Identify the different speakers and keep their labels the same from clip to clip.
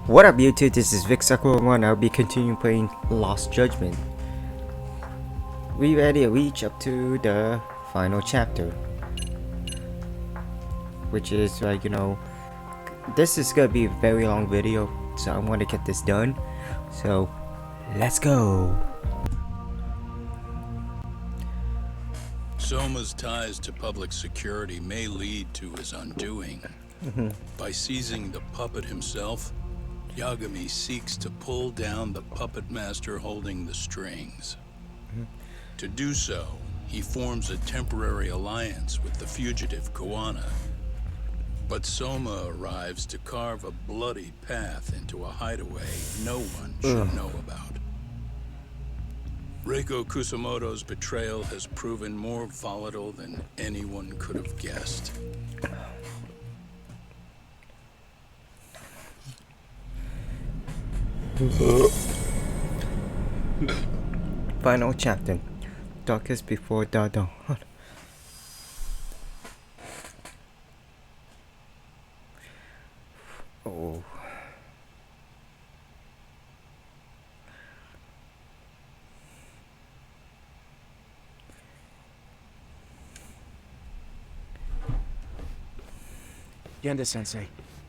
Speaker 1: What up YouTube, this is Vic Sakura1. I'll be continuing playing Lost Judgment. We already reach up to the final chapter, which is like, this is gonna be a very long video, so I want to get this done. So let's go.
Speaker 2: Soma's ties to public security may lead to his undoing. By seizing the puppet himself, Yagami seeks to pull down the puppet master holding the strings. To do so, he forms a temporary alliance with the fugitive Koana. But Soma arrives to carve a bloody path into a hideaway no one should know about. Reiko Kusamoto's betrayal has proven more volatile than anyone could have guessed.
Speaker 1: Final chapter. Darkest before the dawn. Oh.
Speaker 3: Genda-sensei,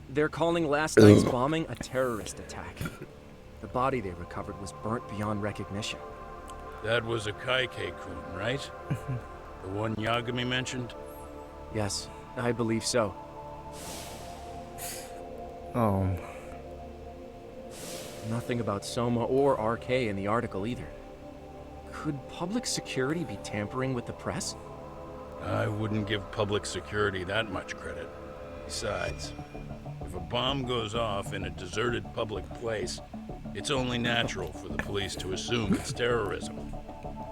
Speaker 3: they're calling last night's bombing a terrorist attack. The body they recovered was burnt beyond recognition.
Speaker 2: That was a Kaike-kun, right? The one Yagami mentioned?
Speaker 3: Yes, I believe so.
Speaker 1: Oh.
Speaker 3: Nothing about Soma or RK in the article either. Could public security be tampering with the press?
Speaker 2: I wouldn't give public security that much credit. Besides, if a bomb goes off in a deserted public place, it's only natural for the police to assume it's terrorism.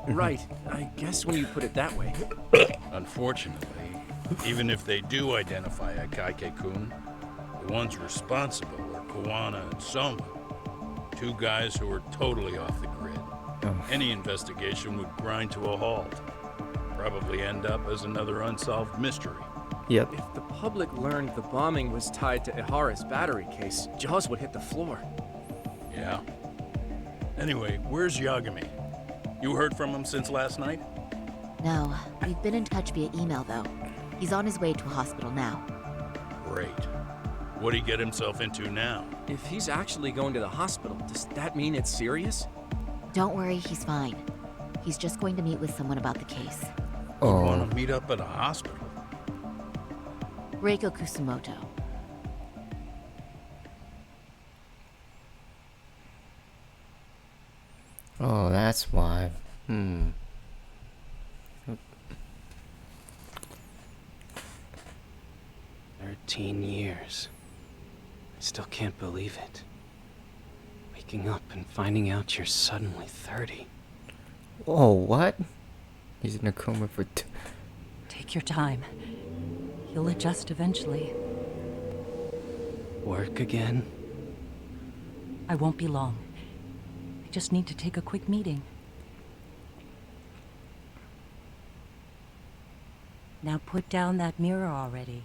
Speaker 3: Right, I guess when you put it that way.
Speaker 2: Unfortunately, even if they do identify a Kaike-kun, the ones responsible are Koana and Soma, two guys who are totally off the grid. Any investigation would grind to a halt, probably end up as another unsolved mystery.
Speaker 1: Yep.
Speaker 3: If the public learned the bombing was tied to Ihara's battery case, jaws would hit the floor.
Speaker 2: Yeah. Anyway, where's Yagami? You heard from him since last night?
Speaker 4: No, we've been in touch via email though. He's on his way to a hospital now.
Speaker 2: Great. What'd he get himself into now?
Speaker 3: If he's actually going to the hospital, does that mean it's serious?
Speaker 4: Don't worry, he's fine. He's just going to meet with someone about the case.
Speaker 1: Oh.
Speaker 2: Want to meet up at a hospital?
Speaker 4: Reiko Kusamoto.
Speaker 1: Oh, that's why.
Speaker 5: 13 years. I still can't believe it. Waking up and finding out you're suddenly 30.
Speaker 1: Oh, what? He's in a coma for
Speaker 6: Take your time. You'll adjust eventually.
Speaker 5: Work again?
Speaker 6: I won't be long. I just need to take a quick meeting. Now put down that mirror already.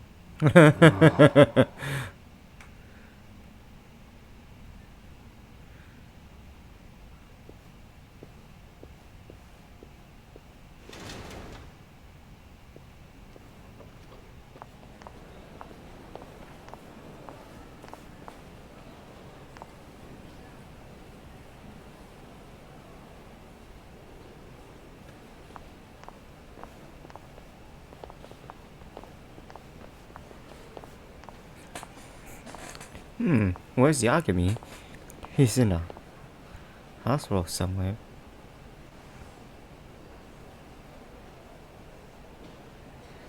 Speaker 1: Where's Yagami? He's in a hospital somewhere.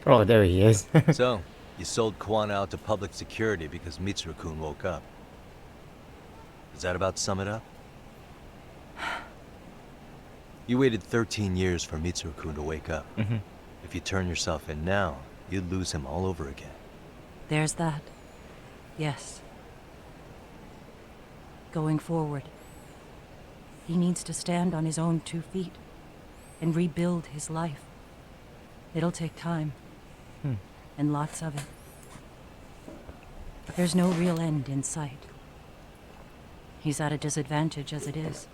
Speaker 1: Oh, there he is.
Speaker 7: So, you sold Koana out to public security because Mitsuru-kun woke up. Does that about sum it up? You waited 13 years for Mitsuru-kun to wake up. If you turn yourself in now, you'd lose him all over again.
Speaker 6: There's that. Yes. Going forward, he needs to stand on his own 2 feet and rebuild his life. It'll take time. And lots of it. There's no real end in sight. He's at a disadvantage as it is.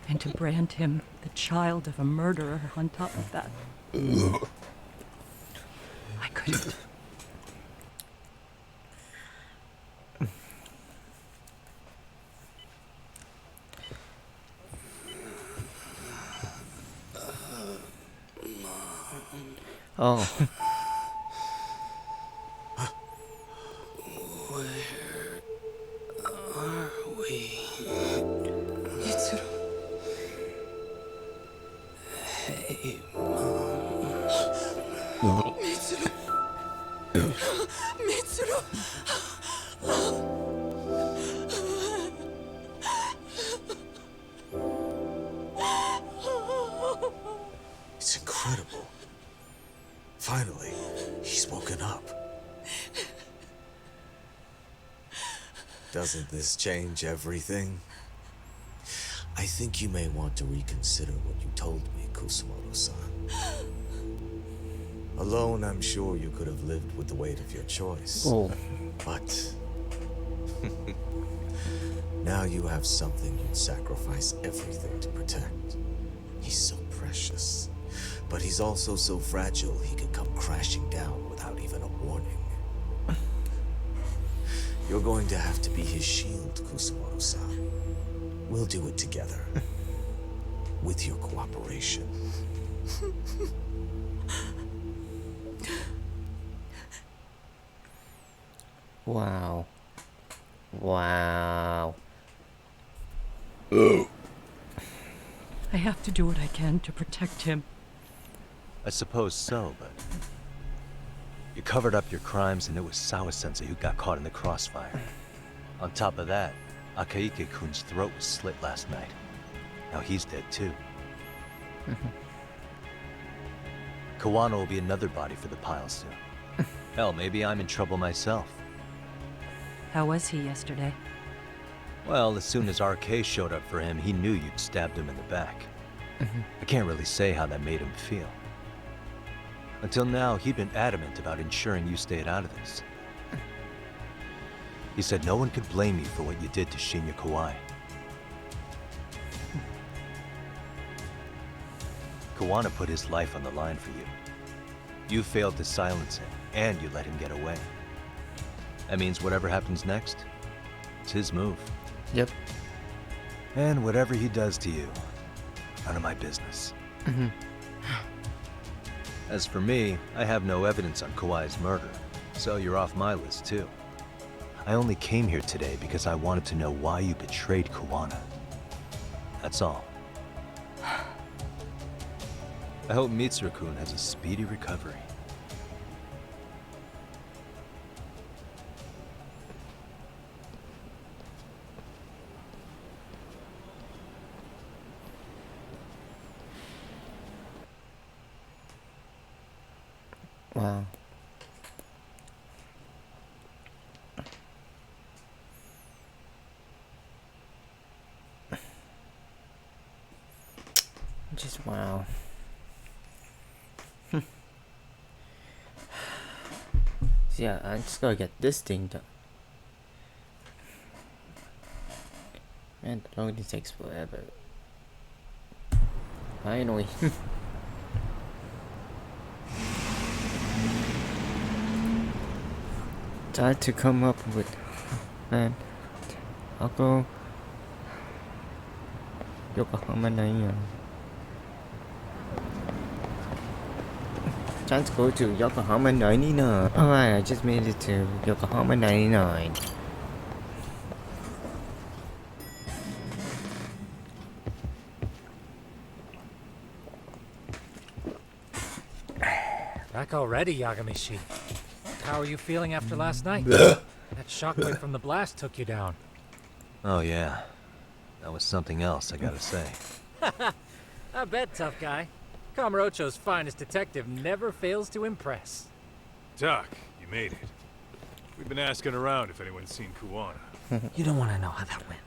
Speaker 6: And to brand him the child of a murderer on top of that. I couldn't.
Speaker 1: Oh.
Speaker 8: It's incredible. Finally, he's woken up. Doesn't this change everything? I think you may want to reconsider what you told me, Kusumoto-san. Alone, I'm sure you could have lived with the weight of your choice.
Speaker 1: Oh.
Speaker 8: But now you have something you'd sacrifice everything to protect. He's so precious, but he's also so fragile he could come crashing down without even a warning. You're going to have to be his shield, Kusumoto-san. We'll do it together. With your cooperation.
Speaker 1: Wow. Wow.
Speaker 6: I have to do what I can to protect him.
Speaker 7: I suppose so, but you covered up your crimes and it was Sawa-sensei who got caught in the crossfire. On top of that, Akaike-kun's throat was slit last night. Now he's dead too. Kawano will be another body for the pile soon. Hell, maybe I'm in trouble myself.
Speaker 6: How was he yesterday?
Speaker 7: Well, as soon as RK showed up for him, he knew you'd stabbed him in the back. I can't really say how that made him feel. Until now, he'd been adamant about ensuring you stayed out of this. He said no one could blame you for what you did to Shinya Kawai. Kawano put his life on the line for you. You failed to silence him, and you let him get away. That means whatever happens next, it's his move.
Speaker 1: Yep.
Speaker 7: And whatever he does to you, none of my business. As for me, I have no evidence on Kawai's murder, so you're off my list too. I only came here today because I wanted to know why you betrayed Kawano. That's all. I hope Mitsuru-kun has a speedy recovery.
Speaker 1: Wow. Just wow. So yeah, I just gotta get this thing done. Man, the loading takes forever. Finally. Tried to come up with, man, I'll go Yokohama 9. Trying to go to Yokohama 99. Alright, I just made it to Yokohama 99.
Speaker 9: Back already, Yagamishi. How are you feeling after last night? That shockwave from the blast took you down.
Speaker 7: Oh yeah, that was something else, I gotta say.
Speaker 9: I bet, tough guy. Kamurocho's finest detective never fails to impress.
Speaker 10: Doc, you made it. We've been asking around if anyone's seen Kuwana.
Speaker 9: You don't want to know how that went.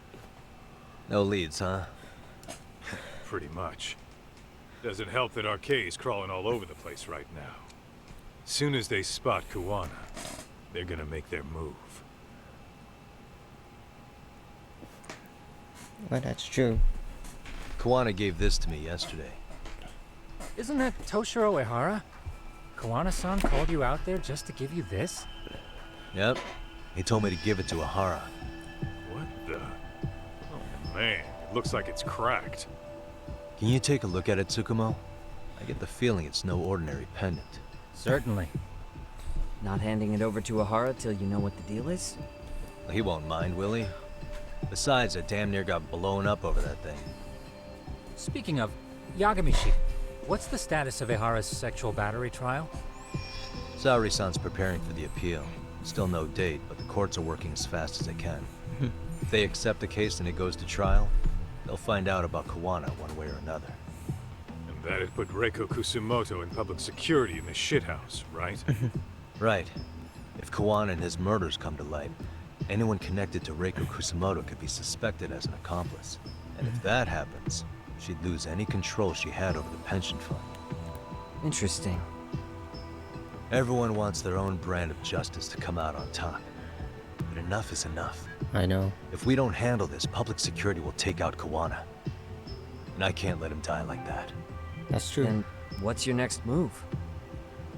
Speaker 7: No leads, huh?
Speaker 10: Pretty much. Doesn't help that RK's crawling all over the place right now. Soon as they spot Kuwana, they're gonna make their move.
Speaker 1: Well, that's true.
Speaker 7: Kawana gave this to me yesterday.
Speaker 9: Isn't that Toshiro Ehara? Kawana-san called you out there just to give you this?
Speaker 7: Yep. He told me to give it to Ahara.
Speaker 10: What the? Oh man, it looks like it's cracked.
Speaker 7: Can you take a look at it, Tsukumo? I get the feeling it's no ordinary pendant.
Speaker 9: Certainly.
Speaker 3: Not handing it over to Ahara till you know what the deal is?
Speaker 7: He won't mind, will he? Besides, I damn near got blown up over that thing.
Speaker 9: Speaking of, Yagamishi, what's the status of Ehara's sexual battery trial?
Speaker 7: Saori-san's preparing for the appeal. Still no date, but the courts are working as fast as they can. If they accept the case and it goes to trial, they'll find out about Kawana one way or another.
Speaker 10: And that'd put Reiko Kusumoto in public security in the shithouse, right?
Speaker 7: Right. If Kawana and his murders come to light, anyone connected to Reiko Kusumoto could be suspected as an accomplice. And if that happens, she'd lose any control she had over the pension fund.
Speaker 3: Interesting.
Speaker 7: Everyone wants their own brand of justice to come out on top. But enough is enough.
Speaker 1: I know.
Speaker 7: If we don't handle this, public security will take out Kawana. And I can't let him die like that.
Speaker 1: That's true.
Speaker 3: And what's your next move?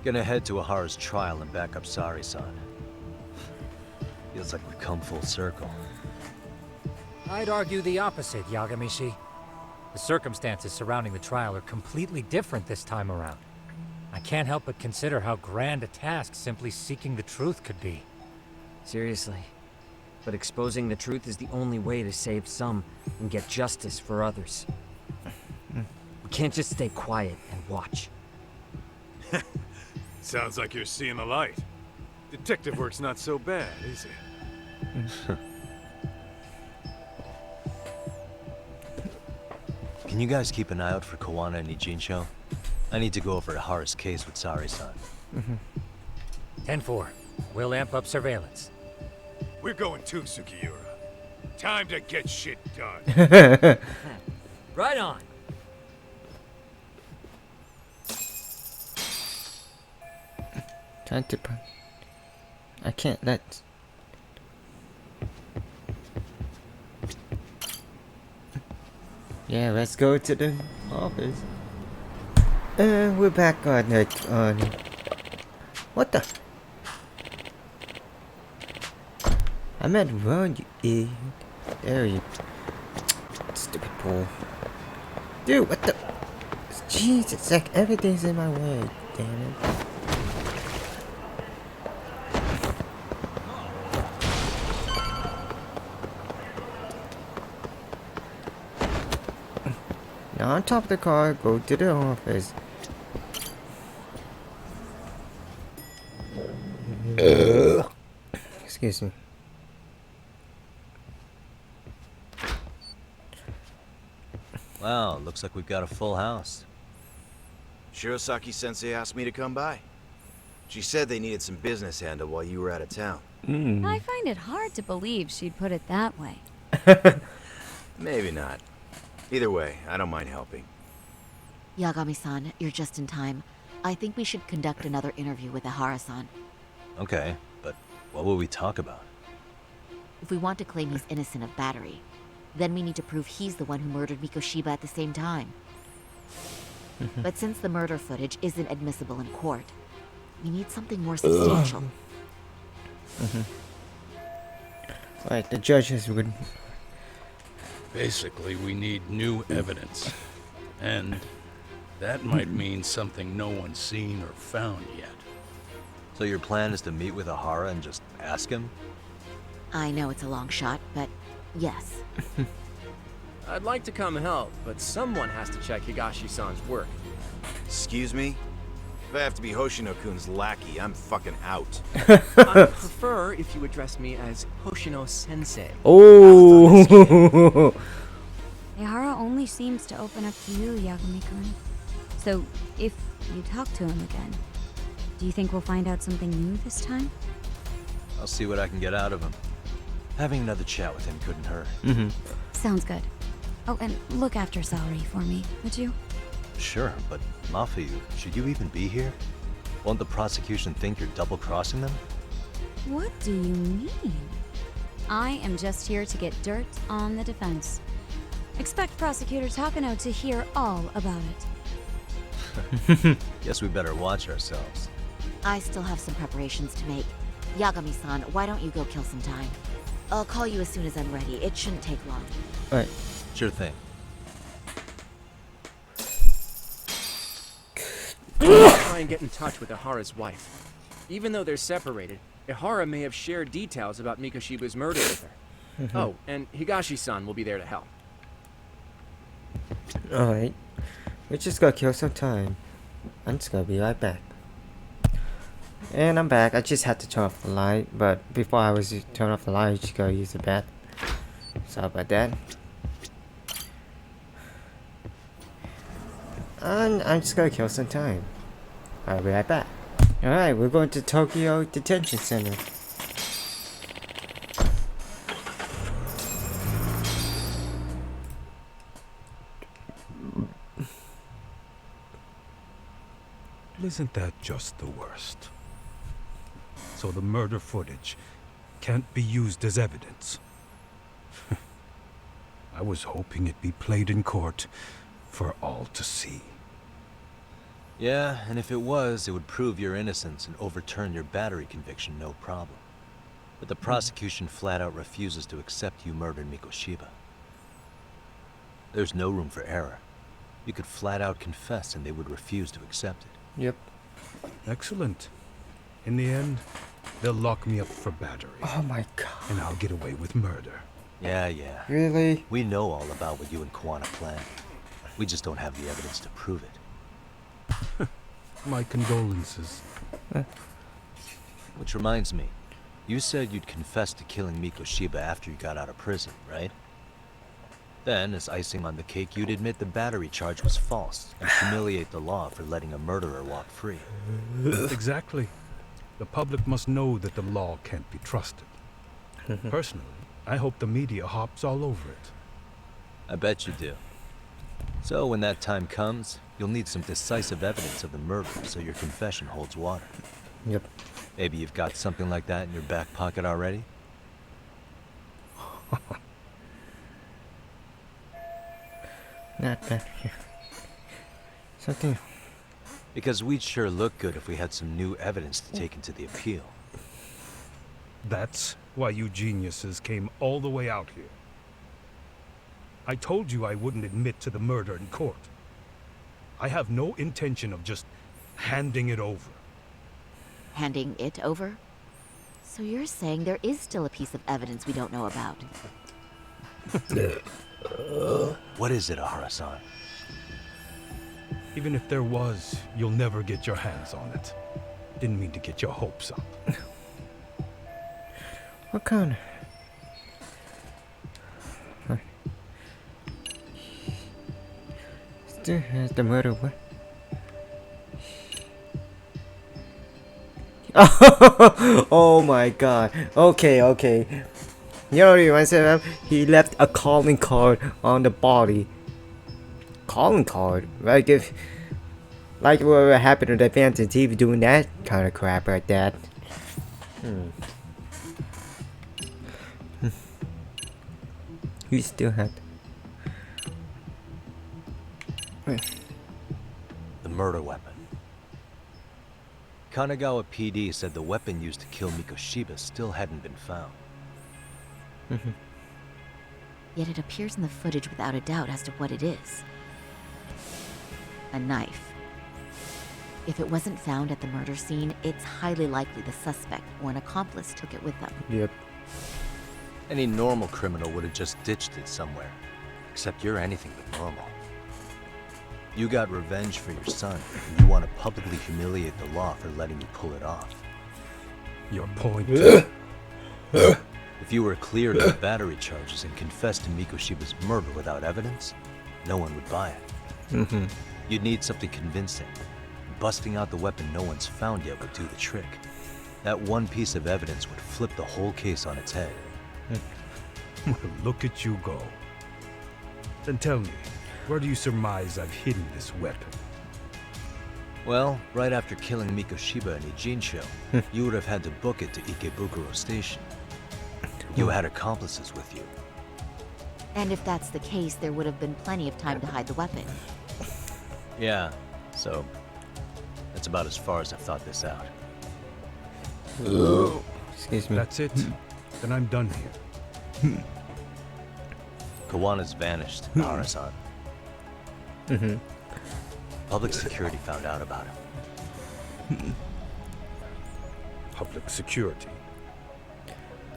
Speaker 7: Gonna head to Ahara's trial and back up Saori-san. Feels like we've come full circle.
Speaker 9: I'd argue the opposite, Yagamishi. The circumstances surrounding the trial are completely different this time around. I can't help but consider how grand a task simply seeking the truth could be.
Speaker 3: Seriously. But exposing the truth is the only way to save some and get justice for others. We can't just stay quiet and watch.
Speaker 10: Sounds like you're seeing the light. Detective work's not so bad, is it?
Speaker 7: Can you guys keep an eye out for Kawana and Ijincho? I need to go over Ahara's case with Saori-san.
Speaker 9: 10-4. We'll amp up surveillance.
Speaker 10: We're going too, Sukiura. Time to get shit done.
Speaker 3: Right on!
Speaker 1: Time to. I can't let. Yeah, let's go to the office. We're back on it. What the? I meant run, you idiot. There you. Stupid pole. Dude, what the? Jeez, it's like everything's in my way. Damn it. Now on top of the car, go to the office. Excuse me.
Speaker 7: Wow, looks like we've got a full house.
Speaker 11: Shirosaki-sensei asked me to come by. She said they needed some business handled while you were out of town.
Speaker 12: I find it hard to believe she'd put it that way.
Speaker 11: Maybe not. Either way, I don't mind helping.
Speaker 4: Yagami-san, you're just in time. I think we should conduct another interview with Ehara-san.
Speaker 7: Okay, but what will we talk about?
Speaker 4: If we want to claim he's innocent of battery, then we need to prove he's the one who murdered Mikoshiba at the same time. But since the murder footage isn't admissible in court, we need something more substantial.
Speaker 1: Right, the judges would.
Speaker 2: Basically, we need new evidence. And that might mean something no one's seen or found yet.
Speaker 7: So your plan is to meet with Ahara and just ask him?
Speaker 4: I know it's a long shot, but yes.
Speaker 3: I'd like to come help, but someone has to check Higashi-san's work.
Speaker 11: Excuse me? If I have to be Hoshino-kun's lackey, I'm fucking out.
Speaker 3: I prefer if you address me as Hoshino-sensei.
Speaker 1: Oh!
Speaker 12: Ehara only seems to open up to you, Yagami-kun. So, if you talk to him again, do you think we'll find out something new this time?
Speaker 7: I'll see what I can get out of him. Having another chat with him couldn't hurt.
Speaker 12: Sounds good. Oh, and look after Saori for me, would you?
Speaker 7: Sure, but Mafuyu, should you even be here? Won't the prosecution think you're double-crossing them?
Speaker 12: What do you mean? I am just here to get dirt on the defense. Expect Prosecutor Takano to hear all about it.
Speaker 7: Guess we better watch ourselves.
Speaker 4: I still have some preparations to make. Yagami-san, why don't you go kill some time? I'll call you as soon as I'm ready. It shouldn't take long.
Speaker 1: Alright.
Speaker 7: Sure thing.
Speaker 13: Try and get in touch with Ihara's wife. Even though they're separated, Ihara may have shared details about Mikoshiba's murder with her. Oh, and Higashi-san will be there to help.
Speaker 1: Alright. We're just gonna kill some time. I'm just gonna be right back. And I'm back. I just had to turn off the light, but before I was to turn off the light, I just gotta use the bath. Sorry about that. And I'm just gonna kill some time. I'll be right back. Alright, we're going to Tokyo Detention Center.
Speaker 14: Isn't that just the worst? So the murder footage can't be used as evidence. I was hoping it'd be played in court for all to see.
Speaker 7: Yeah, and if it was, it would prove your innocence and overturn your battery conviction, no problem. But the prosecution flat out refuses to accept you murdered Mikoshiba. There's no room for error. You could flat out confess and they would refuse to accept it.
Speaker 1: Yep.
Speaker 14: Excellent. In the end, they'll lock me up for battery.
Speaker 1: Oh my god.
Speaker 14: And I'll get away with murder.
Speaker 7: Yeah.
Speaker 1: Really?
Speaker 7: We know all about what you and Kwana planned. We just don't have the evidence to prove it.
Speaker 14: My condolences.
Speaker 7: Which reminds me, you said you'd confess to killing Mikoshiba after you got out of prison, right? Then, as icing on the cake, you'd admit the battery charge was false and humiliate the law for letting a murderer walk free.
Speaker 14: Exactly. The public must know that the law can't be trusted. Personally, I hope the media hops all over it.
Speaker 7: I bet you do. So when that time comes, you'll need some decisive evidence of the murder so your confession holds water.
Speaker 1: Yep.
Speaker 7: Maybe you've got something like that in your back pocket already?
Speaker 1: Not bad. Something.
Speaker 7: Because we'd sure look good if we had some new evidence to take into the appeal.
Speaker 14: That's why you geniuses came all the way out here. I told you I wouldn't admit to the murder in court. I have no intention of just handing it over.
Speaker 4: Handing it over? So you're saying there is still a piece of evidence we don't know about?
Speaker 7: What is it, Ihara-san?
Speaker 14: Even if there was, you'll never get your hands on it. Didn't mean to get your hopes up.
Speaker 1: What kind of... Still has the murder what? Oh my god. Okay. You know what he reminds me of? He left a calling card on the body. Calling card? Like if... Like what happened to the Phantom TV doing that kind of crap like that. You still had...
Speaker 7: The murder weapon. Kanagawa PD said the weapon used to kill Mikoshiba still hadn't been found.
Speaker 4: Yet it appears in the footage without a doubt as to what it is. A knife. If it wasn't found at the murder scene, it's highly likely the suspect or an accomplice took it with them.
Speaker 1: Yep.
Speaker 7: Any normal criminal would have just ditched it somewhere. Except you're anything but normal. You got revenge for your son, and you want to publicly humiliate the law for letting you pull it off.
Speaker 14: Your point?
Speaker 7: If you were cleared of battery charges and confessed to Mikoshiba's murder without evidence, no one would buy it. You'd need something convincing. Busting out the weapon no one's found yet would do the trick. That one piece of evidence would flip the whole case on its head.
Speaker 14: Well, look at you go. Then tell me, where do you surmise I've hidden this weapon?
Speaker 7: Well, right after killing Mikoshiba in Ijincho, you would have had to book it to Ikebukuro Station. You had accomplices with you.
Speaker 4: And if that's the case, there would have been plenty of time to hide the weapon.
Speaker 7: Yeah, so that's about as far as I've thought this out.
Speaker 1: Excuse me.
Speaker 14: That's it. Then I'm done here.
Speaker 7: Kawana's vanished, Nara-san. Public security found out about him.
Speaker 14: Public security.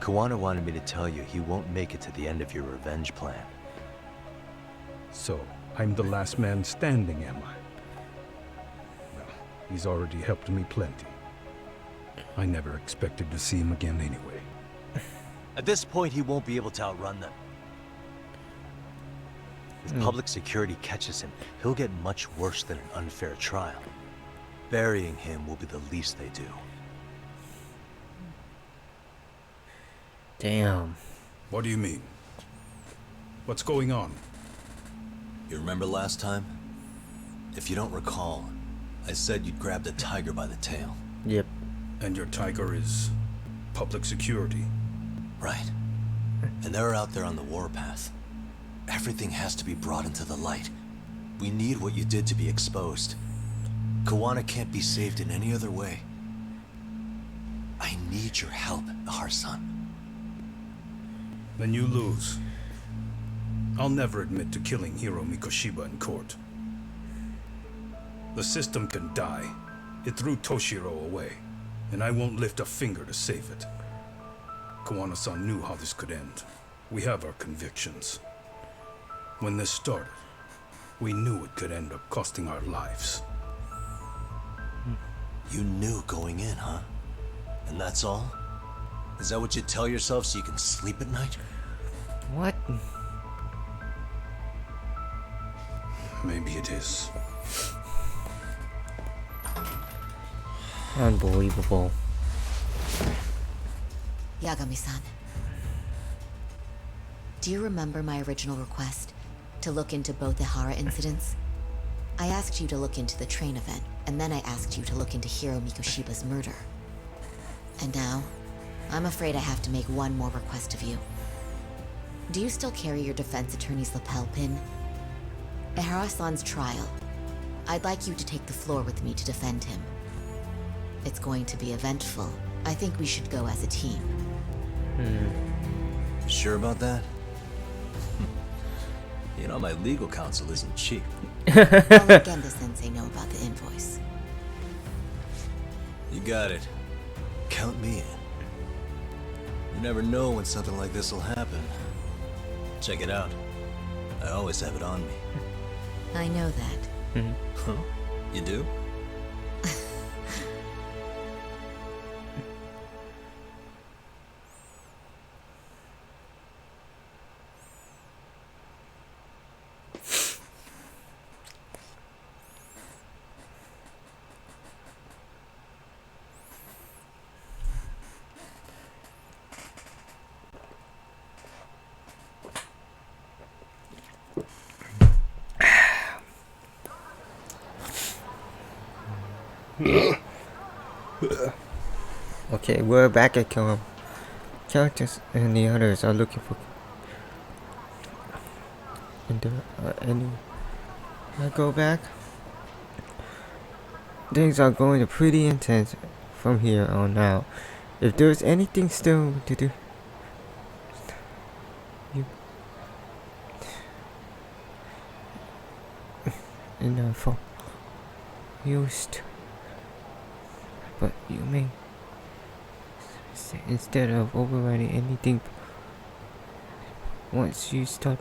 Speaker 7: Kawana wanted me to tell you he won't make it to the end of your revenge plan.
Speaker 14: So, I'm the last man standing, am I? Well, he's already helped me plenty. I never expected to see him again anyway.
Speaker 7: At this point, he won't be able to outrun them. If public security catches him, he'll get much worse than an unfair trial. Burying him will be the least they do.
Speaker 1: Damn.
Speaker 14: What do you mean? What's going on?
Speaker 8: You remember last time? If you don't recall, I said you'd grab the tiger by the tail.
Speaker 1: Yep.
Speaker 14: And your tiger is public security.
Speaker 8: Right. And they're out there on the warpath. Everything has to be brought into the light. We need what you did to be exposed. Kawana can't be saved in any other way. I need your help, Nahar-san.
Speaker 14: Then you lose. I'll never admit to killing Hiro Mikoshiba in court. The system can die. It threw Toshiro away, and I won't lift a finger to save it. Kawana-san knew how this could end. We have our convictions. When this started, we knew it could end up costing our lives.
Speaker 8: You knew going in, huh? And that's all? Is that what you tell yourself so you can sleep at night?
Speaker 1: What?
Speaker 14: Maybe it is.
Speaker 1: Unbelievable.
Speaker 4: Yagami-san. Do you remember my original request? To look into both the Hara incidents? I asked you to look into the train event, and then I asked you to look into Hiro Mikoshiba's murder. And now, I'm afraid I have to make one more request of you. Do you still carry your defense attorney's lapel pin? At Hara-san's trial, I'd like you to take the floor with me to defend him. It's going to be eventful. I think we should go as a team.
Speaker 8: Sure about that? You know, my legal counsel isn't cheap.
Speaker 4: I'll let Genda-sensei know about the invoice.
Speaker 8: You got it. Count me in. You never know when something like this will happen. Check it out. I always have it on me.
Speaker 4: I know that.
Speaker 8: Huh? You do?
Speaker 1: Okay, we're back at characters and the others are looking for. And any. I go back. Things are going to pretty intense from here on out. If there's anything still to do, for used. But you may, instead of overriding anything, once you start,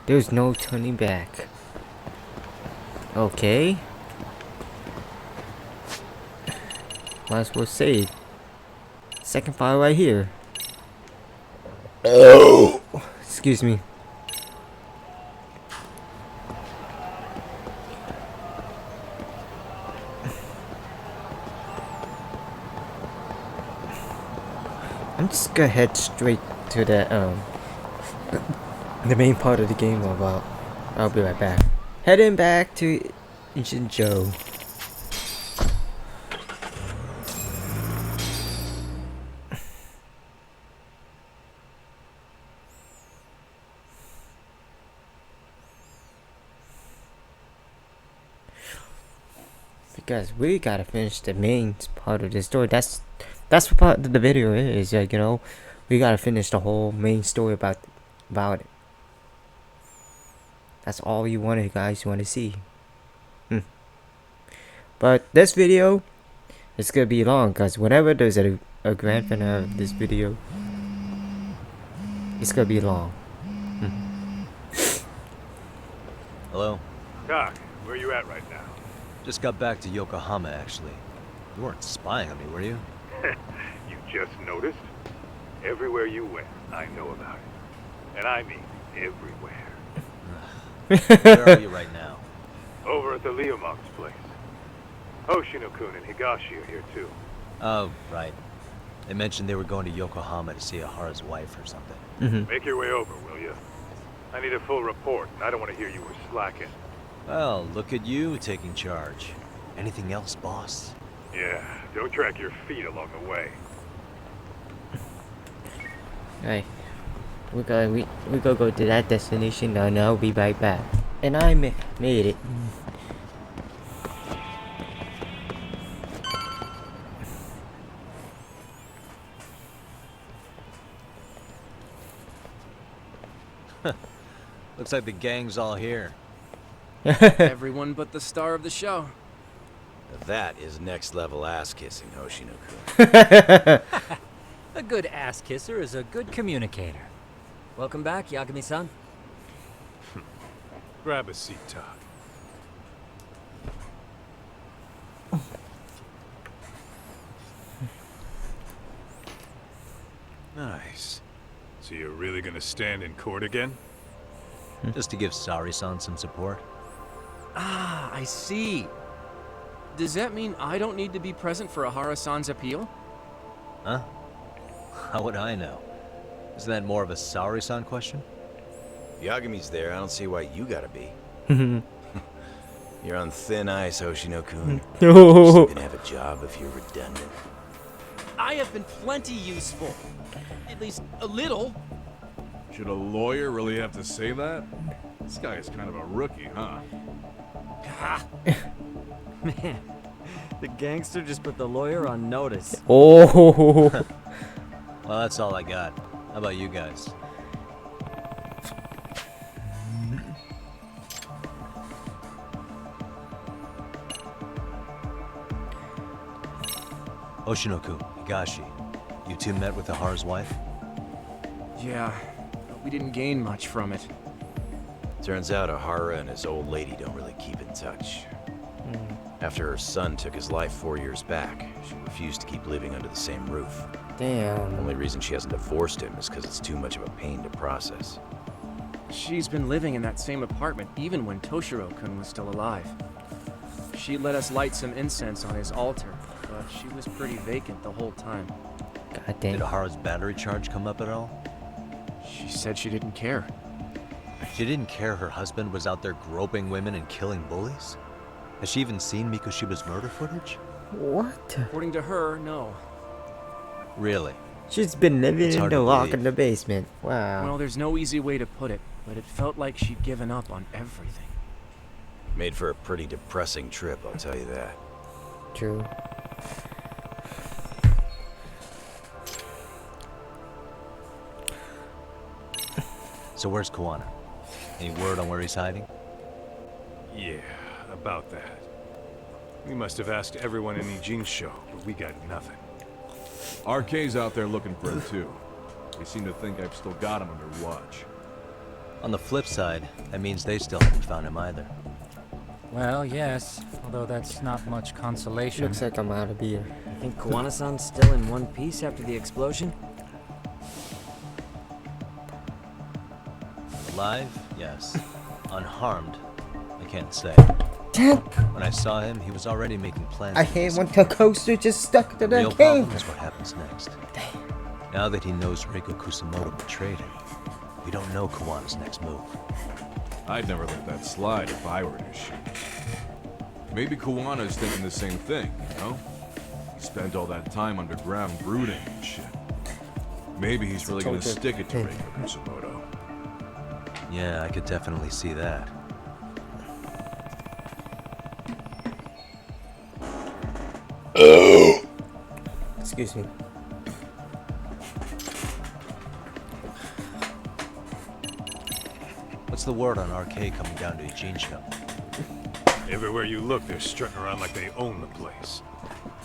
Speaker 1: there's no turning back. Okay. Might as well save. Second file right here. Oh! Excuse me. I'm just gonna head straight to the main part of the game. I'll be right back. Heading back to Jinzhou. because we gotta finish the main part of the story. That's what part of the video is. Like, you know, we gotta finish the whole main story about it. That's all you guys want to see. But this video, it's gonna be long, because whenever there's a grand finale of this video, it's gonna be long.
Speaker 7: Hello?
Speaker 10: Doc, where you at right now?
Speaker 7: Just got back to Yokohama, actually. You weren't spying on me, were you?
Speaker 10: You just noticed? Everywhere you went, I know about it. And I mean everywhere.
Speaker 7: Where are you right now?
Speaker 10: Over at the Leomont's place. Hoshino-kun and Higashi are here too.
Speaker 7: Oh, right. They mentioned they were going to Yokohama to see Ahara's wife or something.
Speaker 10: Make your way over, will you? I need a full report, and I don't want to hear you were slacking.
Speaker 7: Well, look at you taking charge. Anything else, boss?
Speaker 10: Yeah, don't drag your feet along the way.
Speaker 1: Alright. We gotta go to that destination now, and I'll be right back. And I made it.
Speaker 7: Looks like the gang's all here.
Speaker 13: Everyone but the star of the show.
Speaker 11: That is next level ass kissing, Hoshino-kun.
Speaker 9: A good ass kisser is a good communicator.
Speaker 3: Welcome back, Yagami-san.
Speaker 10: Grab a seat, Todd. Nice. So you're really gonna stand in court again?
Speaker 7: Just to give Sari-san some support.
Speaker 13: Ah, I see. Does that mean I don't need to be present for Ahara-san's appeal?
Speaker 7: Huh? How would I know? Isn't that more of a Sari-san question?
Speaker 11: Yagami's there, I don't see why you gotta be. You're on thin ice, Hoshino-kun. You're still gonna have a job if you're redundant.
Speaker 13: I have been plenty useful. At least a little.
Speaker 15: Should a lawyer really have to say that? This guy is kind of a rookie, huh?
Speaker 3: Man, the gangster just put the lawyer on notice.
Speaker 1: Oh.
Speaker 7: Well, that's all I got. How about you guys? Hoshino-kun, Higashi, you two met with Ahara's wife?
Speaker 13: Yeah, but we didn't gain much from it.
Speaker 11: Turns out Ahara and his old lady don't really keep in touch. After her son took his life 4 years back, she refused to keep living under the same roof.
Speaker 1: Damn.
Speaker 11: The only reason she hasn't divorced him is because it's too much of a pain to process.
Speaker 13: She's been living in that same apartment even when Toshiro-kun was still alive. She let us light some incense on his altar, but she was pretty vacant the whole time.
Speaker 1: God damn.
Speaker 7: Did Ahara's battery charge come up at all?
Speaker 13: She said she didn't care.
Speaker 7: She didn't care her husband was out there groping women and killing bullies? Has she even seen Mikoshiba's murder footage?
Speaker 1: What?
Speaker 13: According to her, no.
Speaker 7: Really?
Speaker 1: She's been living
Speaker 7: It's
Speaker 1: in
Speaker 7: hard
Speaker 1: the
Speaker 7: to
Speaker 1: lock
Speaker 7: believe.
Speaker 1: in the basement. Wow.
Speaker 13: Well, there's no easy way to put it, but it felt like she'd given up on everything.
Speaker 11: Made for a pretty depressing trip, I'll tell you that.
Speaker 1: True.
Speaker 7: So where's Kawana? Any word on where he's hiding?
Speaker 10: Yeah, about that. We must have asked everyone in Ijin's show, but we got nothing.
Speaker 15: RK's out there looking for him too. They seem to think I've still got him under watch.
Speaker 7: On the flip side, that means they still haven't found him either.
Speaker 9: Well, yes, although that's not much consolation.
Speaker 1: Looks like I'm out of beer.
Speaker 3: I think Kawana-san's still in one piece after the explosion?
Speaker 7: Alive? Yes. Unharmed? I can't say.
Speaker 1: Damn.
Speaker 7: When I saw him, he was already making plans.
Speaker 1: I
Speaker 7: for
Speaker 1: hate
Speaker 7: this.
Speaker 1: when the coaster just stuck to
Speaker 7: The
Speaker 1: the
Speaker 7: real
Speaker 1: cave.
Speaker 7: problem is what happens next. Now that he knows Reiko Kusamoto betrayed him, we don't know Kawana's next move.
Speaker 15: I'd never let that slide if I were in his shoes. Maybe Kawana's thinking the same thing, you know? He spent all that time underground brooding and shit. Maybe he's really gonna stick it to Reiko Kusamoto.
Speaker 7: Yeah, I could definitely see that.
Speaker 1: Excuse me.
Speaker 7: What's the word on RK coming down to Judgement?
Speaker 10: Everywhere you look, they're strutting around like they own the place.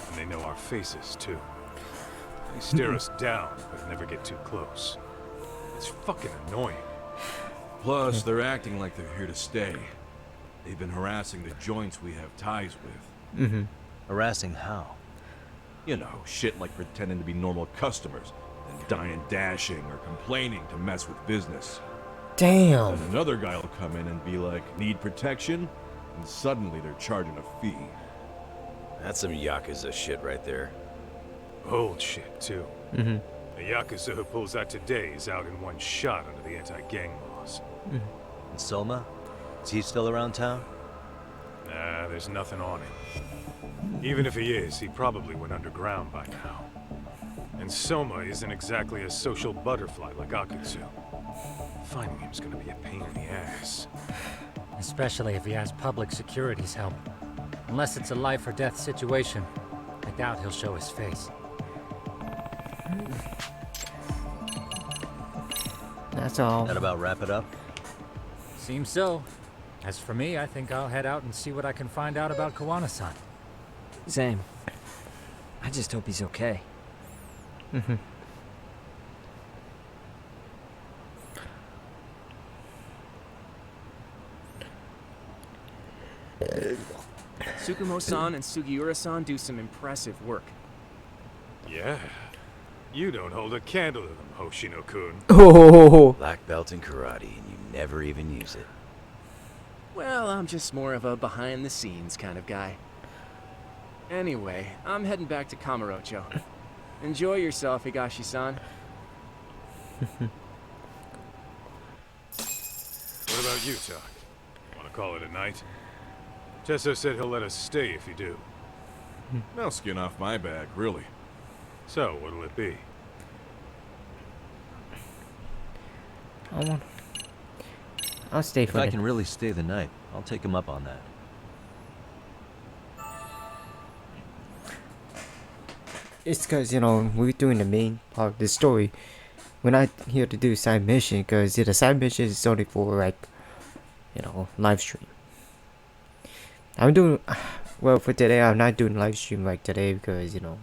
Speaker 10: And they know our faces, too. They stare us down, but never get too close. It's fucking annoying.
Speaker 15: Plus, they're acting like they're here to stay. They've been harassing the joints we have ties with.
Speaker 7: Mm-hmm. Harassing how?
Speaker 15: You know, shit like pretending to be normal customers, and dying dashing or complaining to mess with business.
Speaker 1: Damn.
Speaker 15: Then another guy will come in and be like, need protection? And suddenly they're charging a fee.
Speaker 11: That's some Yakuza shit right there.
Speaker 10: Old shit, too.
Speaker 1: Mm-hmm.
Speaker 10: The Yakuza who pulls out today is out in one shot under the anti-gang laws.
Speaker 1: Mm-hmm.
Speaker 7: And Soma? Is he still around town?
Speaker 10: Nah, there's nothing on him. Even if he is, he probably went underground by now. And Soma isn't exactly a social butterfly like Akutsu. Finding him's gonna be a pain in the ass.
Speaker 9: Especially if he has public security's help. Unless it's a life or death situation, I doubt he'll show his face.
Speaker 1: That's all.
Speaker 7: That about wrap it up?
Speaker 9: Seems so. As for me, I think I'll head out and see what I can find out about Kawana-san.
Speaker 3: Same. I just hope he's okay.
Speaker 1: Mm-hmm.
Speaker 13: Tsukumo-san and Sugiura-san do some impressive work.
Speaker 10: Yeah. You don't hold a candle to them, Hoshino-kun.
Speaker 1: Oh.
Speaker 11: Black belt in karate, and you never even use it.
Speaker 13: Well, I'm just more of a behind-the-scenes kind of guy. Anyway, I'm heading back to Kamurocho. Enjoy yourself, Higashi-san.
Speaker 10: What about you, Tak? Wanna call it a night? Tesso said he'll let us stay if you do.
Speaker 15: No skin off my back, really.
Speaker 10: So, what'll it be?
Speaker 1: I'll stay for
Speaker 7: If I
Speaker 1: the...
Speaker 7: can really stay the night, I'll take him up on that.
Speaker 1: It's because, you know, we're doing the main part of the story. We're not here to do side mission because the side mission is only for, like, you know, live stream. I'm doing, well, for today, I'm not doing live stream like today because, you know,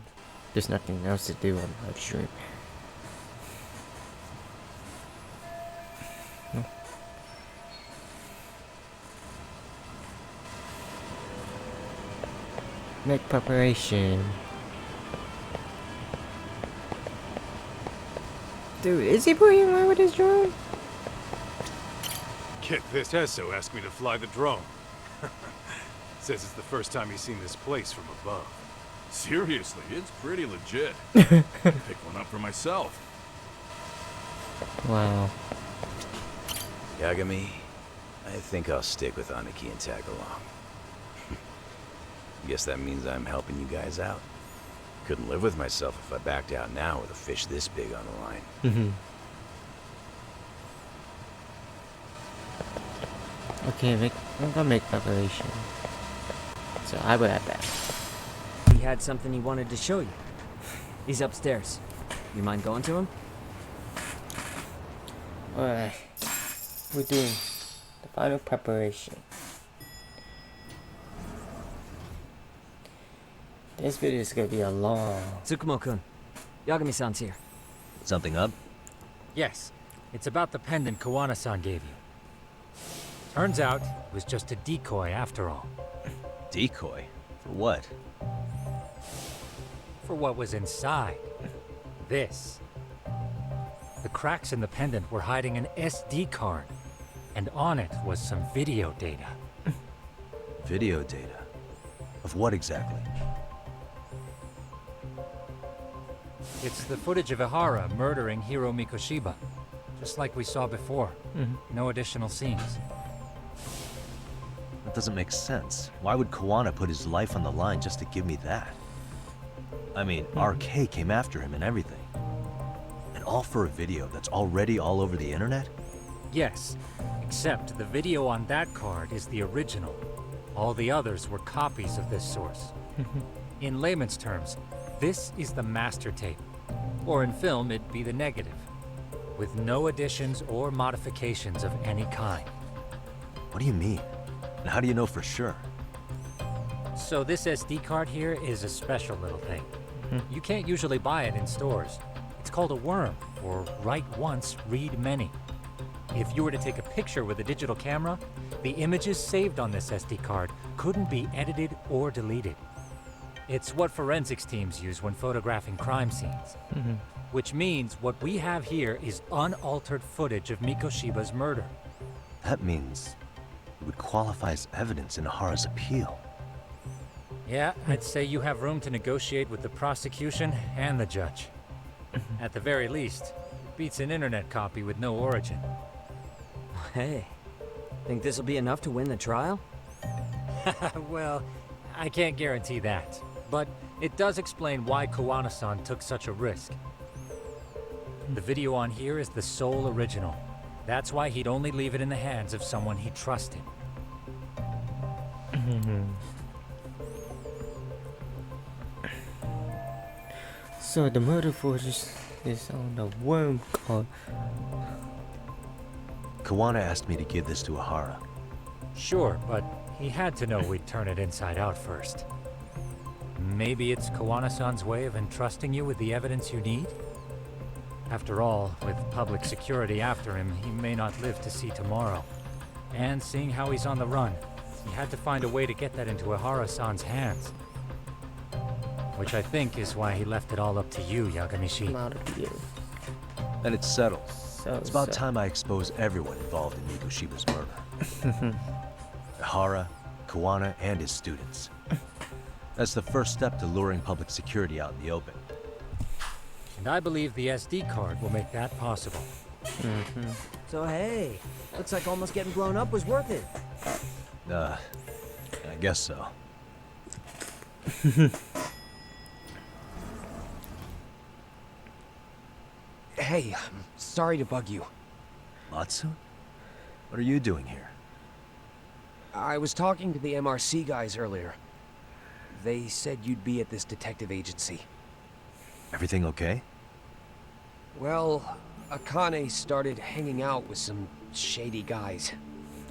Speaker 1: there's nothing else to do on live stream. Make preparation. Dude, is he playing around with his drone?
Speaker 10: Get this, Tesso asked me to fly the drone. Says it's the first time he's seen this place from above.
Speaker 15: Seriously, it's pretty legit. Pick one up for myself.
Speaker 1: Wow.
Speaker 11: Yagami, I think I'll stick with Aniki and tag along. Guess that means I'm helping you guys out. Couldn't live with myself if I backed out now with a fish this big on the line.
Speaker 1: Mm-hmm. Okay, I'm gonna make preparation. So I will have that.
Speaker 3: He had something he wanted to show you. He's upstairs. You mind going to him?
Speaker 1: Alright. We're doing the final preparation. This video is gonna be a long...
Speaker 3: Tsukumo-kun, Yagami-san's here.
Speaker 7: Something up?
Speaker 9: Yes, it's about the pendant Kawana-san gave you. Turns out, it was just a decoy after all.
Speaker 7: Decoy? For what?
Speaker 9: For what was inside. This. The cracks in the pendant were hiding an SD card, and on it was some video data.
Speaker 7: Video data? Of what exactly?
Speaker 9: It's the footage of Ihara murdering Hiro Mikoshiba, just like we saw before. No additional scenes.
Speaker 7: That doesn't make sense. Why would Kawana put his life on the line just to give me that? I mean, RK came after him and everything. And all for a video that's already all over the internet?
Speaker 9: Yes, except the video on that card is the original. All the others were copies of this source. In layman's terms, This is the master tape. Or in film, it'd be the negative. With no additions or modifications of any kind.
Speaker 7: What do you mean? And how do you know for sure?
Speaker 9: So this SD card here is a special little thing. You can't usually buy it in stores. It's called a worm, or write once, read many. If you were to take a picture with a digital camera, the images saved on this SD card couldn't be edited or deleted. It's what forensics teams use when photographing crime scenes. Which means what we have here is unaltered footage of Mikoshiba's murder.
Speaker 7: That means it would qualify as evidence in Ahara's appeal.
Speaker 9: Yeah, I'd say you have room to negotiate with the prosecution and the judge. At the very least, it beats an internet copy with no origin.
Speaker 3: Hey, think this'll be enough to win the trial?
Speaker 9: Well, I can't guarantee that. But it does explain why Kowana-san took such a risk. The video on here is the sole original. That's why he'd only leave it in the hands of someone he trusted.
Speaker 1: So the murder footage is on the worm card.
Speaker 7: Kawana asked me to give this to Ahara.
Speaker 9: Sure, but he had to know we'd turn it inside out first. Maybe it's Kowana-san's way of entrusting you with the evidence you need? After all, with public security after him, he may not live to see tomorrow. And seeing how he's on the run, he had to find a way to get that into Ahara-san's hands. Which I think is why he left it all up to you, Yagamishi.
Speaker 7: Then it's settled.
Speaker 1: So,
Speaker 7: it's about time I expose everyone involved in Mikoshiba's murder. Ahara, Kawana, and his students. That's the first step to luring public security out in the open.
Speaker 9: And I believe the SD card will make that possible.
Speaker 3: So hey, looks like almost getting blown up was worth it.
Speaker 7: I guess so.
Speaker 13: Hey, I'm sorry to bug you.
Speaker 7: Matsu? What are you doing here?
Speaker 13: I was talking to the MRC guys earlier. They said you'd be at this detective agency.
Speaker 7: Everything okay?
Speaker 13: Well, Akane started hanging out with some shady guys.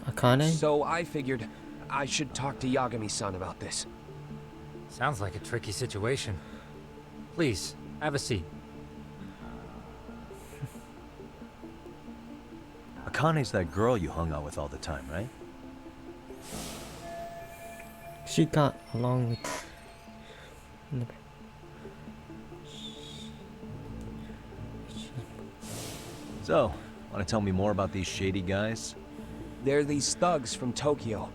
Speaker 1: Akane?
Speaker 13: So I figured I should talk to Yagami-san about this.
Speaker 9: Sounds like a tricky situation. Please, have a seat.
Speaker 7: Akane's that girl you hung out with all the time, right?
Speaker 1: She got along with...
Speaker 7: So, want to tell me more about these shady guys?
Speaker 13: They're these thugs from Tokyo.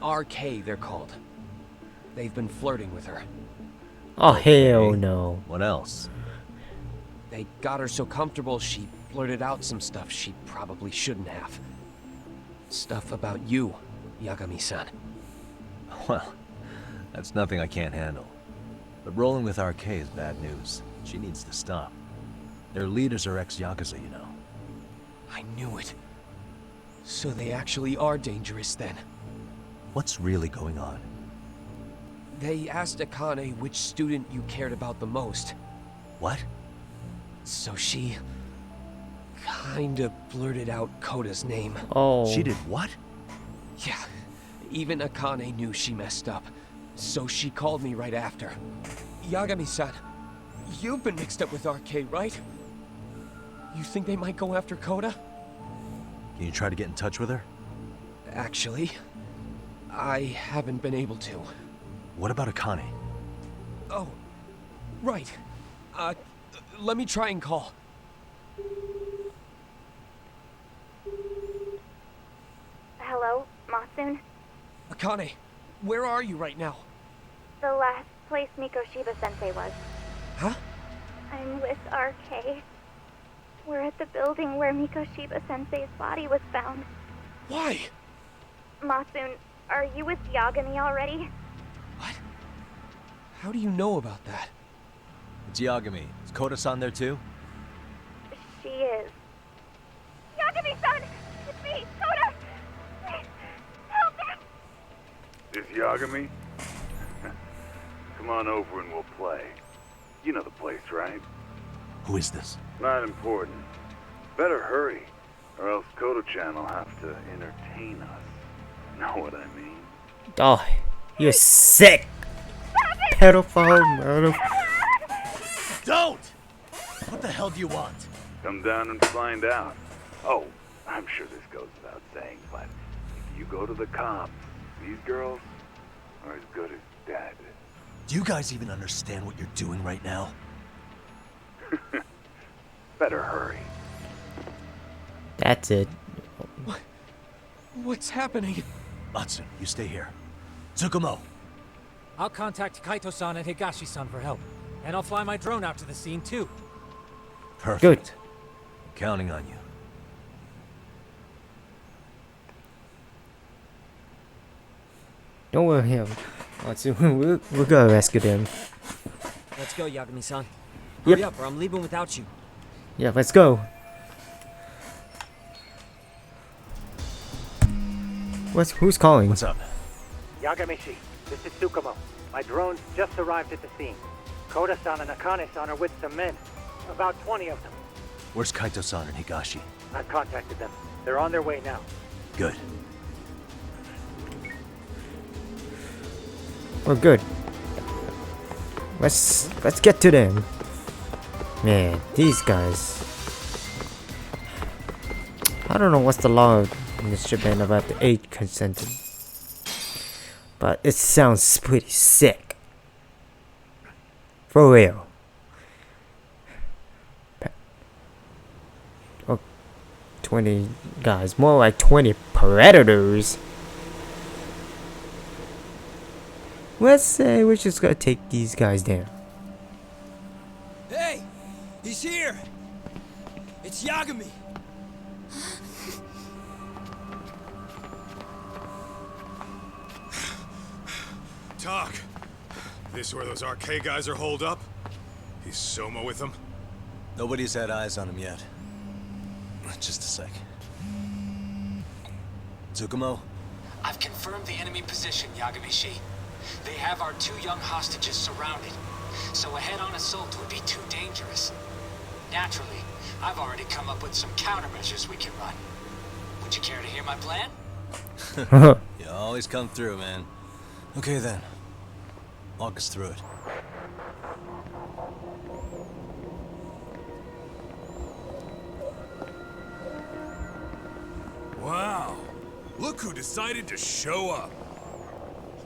Speaker 13: RK, they're called. They've been flirting with her.
Speaker 1: Oh, hell no.
Speaker 7: What else?
Speaker 13: They got her so comfortable she blurted out some stuff she probably shouldn't have. Stuff about you, Yagami-san.
Speaker 7: Well, that's nothing I can't handle. But rolling with RK is bad news. She needs to stop. Their leaders are ex-Yakuza, you know.
Speaker 13: I knew it. So they actually are dangerous then.
Speaker 7: What's really going on?
Speaker 13: They asked Akane which student you cared about the most.
Speaker 7: What?
Speaker 13: So she... kinda blurted out Koda's name.
Speaker 1: Oh.
Speaker 7: She did what?
Speaker 13: Yeah. Even Akane knew she messed up. So she called me right after. Yagami-san, you've been mixed up with RK, right? You think they might go after Koda?
Speaker 7: Can you try to get in touch with her?
Speaker 13: Actually, I haven't been able to.
Speaker 7: What about Akane?
Speaker 13: Oh, right. Let me try and call.
Speaker 16: Hello, Matsun?
Speaker 13: Akane, where are you right now?
Speaker 16: The last place Mikoshiba-sensei was.
Speaker 13: Huh?
Speaker 16: I'm with RK. We're at the building where Mikoshiba-sensei's body was found.
Speaker 13: Why?
Speaker 16: Matsun, are you with Yagami already?
Speaker 13: How do you know about that?
Speaker 7: It's Yagami. Is Koda-san there too?
Speaker 16: She is. Yagami-san! It's me, Koda! Please, help me!
Speaker 17: This Yagami? Come on over and we'll play. You know the place, right?
Speaker 8: Who is this?
Speaker 17: Not important. Better hurry, or else Koto-chan will have to entertain us. Know what I mean?
Speaker 1: Oh, you're sick. Pedophile, murder.
Speaker 8: Don't! What the hell do you want?
Speaker 17: Come down and find out. Oh, I'm sure this goes without saying, but if you go to the cops, these girls are as good as dead.
Speaker 8: Do you guys even understand what you're doing right now?
Speaker 17: Better hurry.
Speaker 1: That's it.
Speaker 13: What's happening?
Speaker 8: Matsu, you stay here. Tsukumo.
Speaker 9: I'll contact Kaito-san and Higashi-san for help. And I'll fly my drone out to the scene, too.
Speaker 8: Perfect.
Speaker 1: Good.
Speaker 8: Counting on you.
Speaker 1: Don't worry him. We'll go rescue them.
Speaker 3: Let's go, Yagami-san.
Speaker 1: Yep.
Speaker 3: Hurry up, or I'm leaving without you.
Speaker 1: Yeah, let's go. Who's calling?
Speaker 8: What's up?
Speaker 18: Yagamishi, this is Tsukumo. My drones just arrived at the scene. Koda-san and Akane-san are with some men. About 20 of them.
Speaker 8: Where's Kaito-san and Higashi?
Speaker 18: I've contacted them. They're on their way now.
Speaker 8: Good.
Speaker 1: We're good. Let's get to them. Man, these guys. I don't know what's the law in this Japan about the age consent, but it sounds pretty sick. For real. Oh, 20 guys, more like 20 predators. Let's say we're just gonna take these guys down.
Speaker 19: Hey! He's here! It's Yagami!
Speaker 10: Talk. This where those RK guys are holed up? Is Soma with them?
Speaker 8: Nobody's had eyes on him yet. Just a sec. Tsukumo?
Speaker 19: I've confirmed the enemy position, Yagami-shi. They have our 2 young hostages surrounded, so a head-on assault would be too dangerous. Naturally, I've already come up with some countermeasures we can run. Would you care to hear my plan?
Speaker 8: You always come through, man. Okay then. Walk us through it.
Speaker 20: Wow. Look who decided to show up.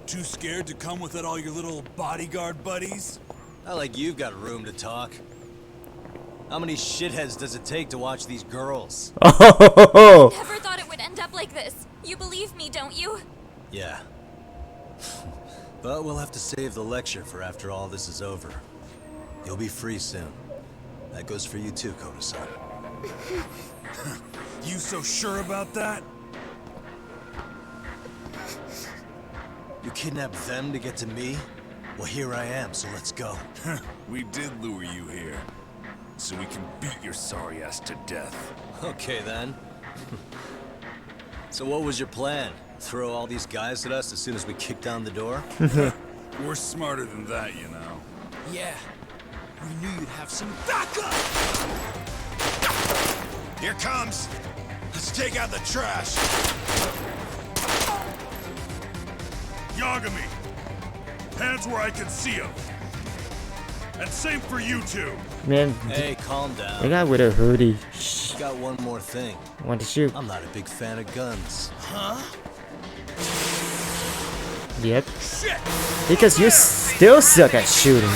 Speaker 20: Too scared to come with all your little bodyguard buddies?
Speaker 8: Not like you've got room to talk. How many shitheads does it take to watch these girls?
Speaker 1: Oh!
Speaker 21: Never thought it would end up like this. You believe me, don't you?
Speaker 8: Yeah. But we'll have to save the lecture for after all this is over. You'll be free soon. That goes for you too, Koda-san.
Speaker 20: You so sure about that?
Speaker 8: You kidnapped them to get to me? Well, here I am, so let's go.
Speaker 20: We did lure you here. So we can beat your sorry ass to death.
Speaker 8: Okay, then. So what was your plan? Throw all these guys at us as soon as we kick down the door?
Speaker 20: We're smarter than that, you know.
Speaker 19: Yeah. We knew you'd have some backup!
Speaker 20: Here comes! Let's take out the trash! Yagami! Hands where I can see them! And same for you two!
Speaker 1: Man,
Speaker 8: hey, calm down.
Speaker 1: the guy with a hoodie.
Speaker 8: Got one more thing.
Speaker 1: Want to shoot?
Speaker 8: I'm not a big fan of guns.
Speaker 19: Huh?
Speaker 1: Yep. Because you still suck at shooting.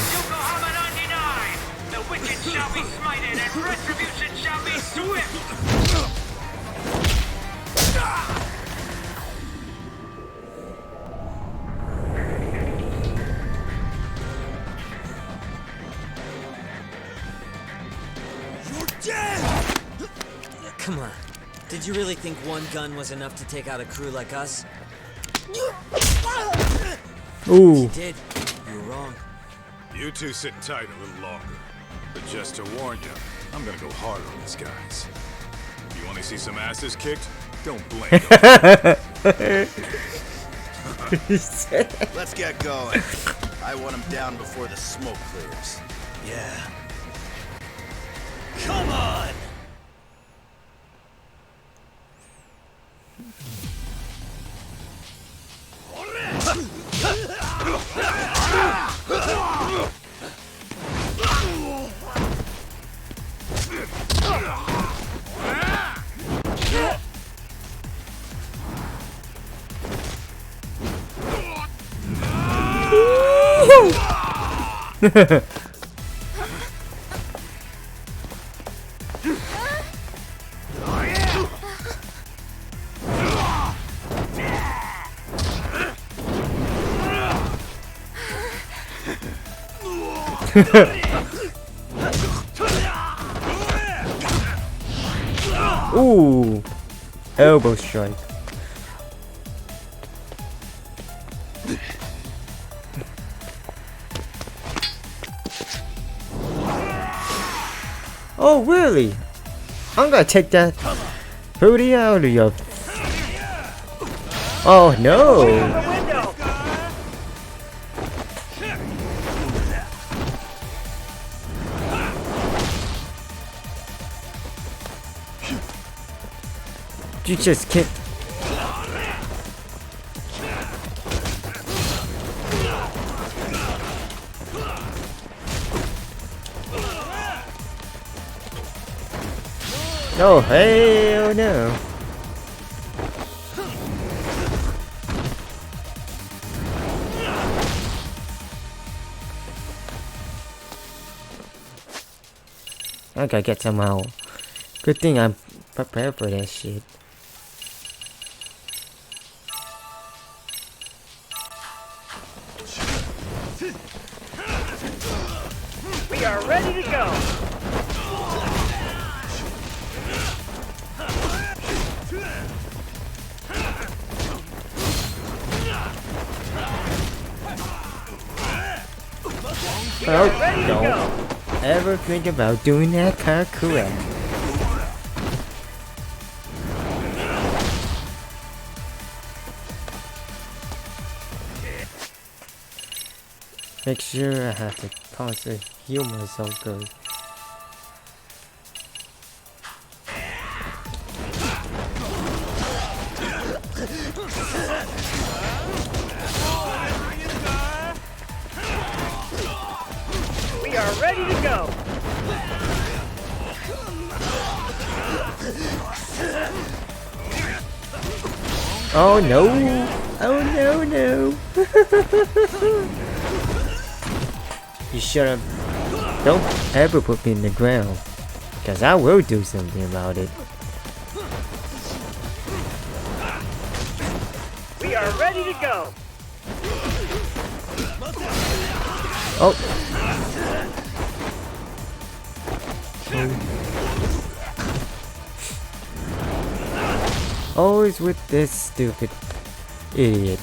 Speaker 19: The wicked shall be smited and retribution shall be swift!
Speaker 3: Come on. Did you really think one gun was enough to take out a crew like us?
Speaker 1: Ooh.
Speaker 3: If you did, you were wrong.
Speaker 10: You two sit tight a little longer. But just to warn you, I'm gonna go hard on these guys. If you want to see some asses kicked, don't blink.
Speaker 22: Let's get going. I want him down before the smoke clears.
Speaker 8: Yeah. Come on!
Speaker 1: Ooh, elbow strike. Oh really? I'm gonna take that booty out of your. Oh no! You just can't. Oh hell no! I gotta get some out. Good thing I'm prepared for that shit.
Speaker 18: We are ready to go.
Speaker 1: Oh, don't ever think about doing that parkour. Make sure I have to constantly heal myself good.
Speaker 18: We are ready to go.
Speaker 1: Oh no! Oh no no! You shut up. Don't ever put me in the ground. Cause I will do something about it.
Speaker 18: We are ready to go.
Speaker 1: Oh! Always with this stupid idiot.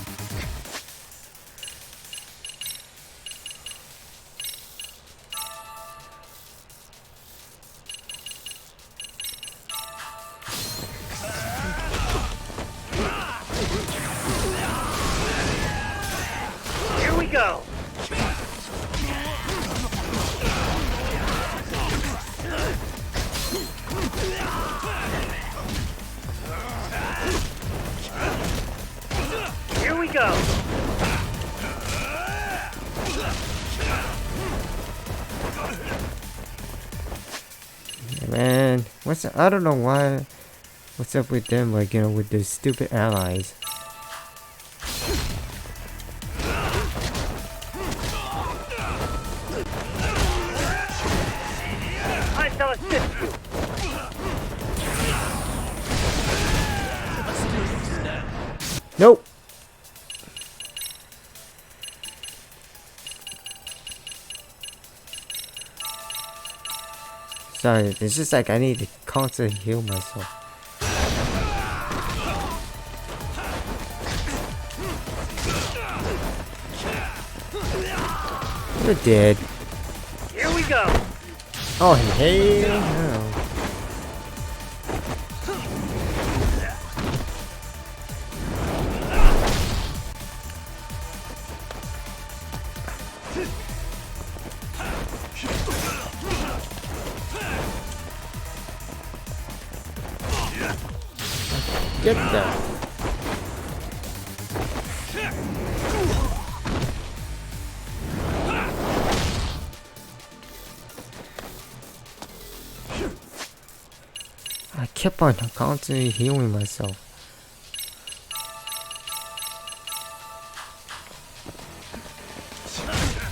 Speaker 18: Here we go. Here we go.
Speaker 1: Man, I don't know why. What's up with them, like, you know, with those stupid allies?
Speaker 18: I shall assist you.
Speaker 1: Nope. Sorry, it's just like I need to constantly heal myself. You're dead.
Speaker 18: Here we go.
Speaker 1: Oh hell no. get that. I kept on constantly healing myself.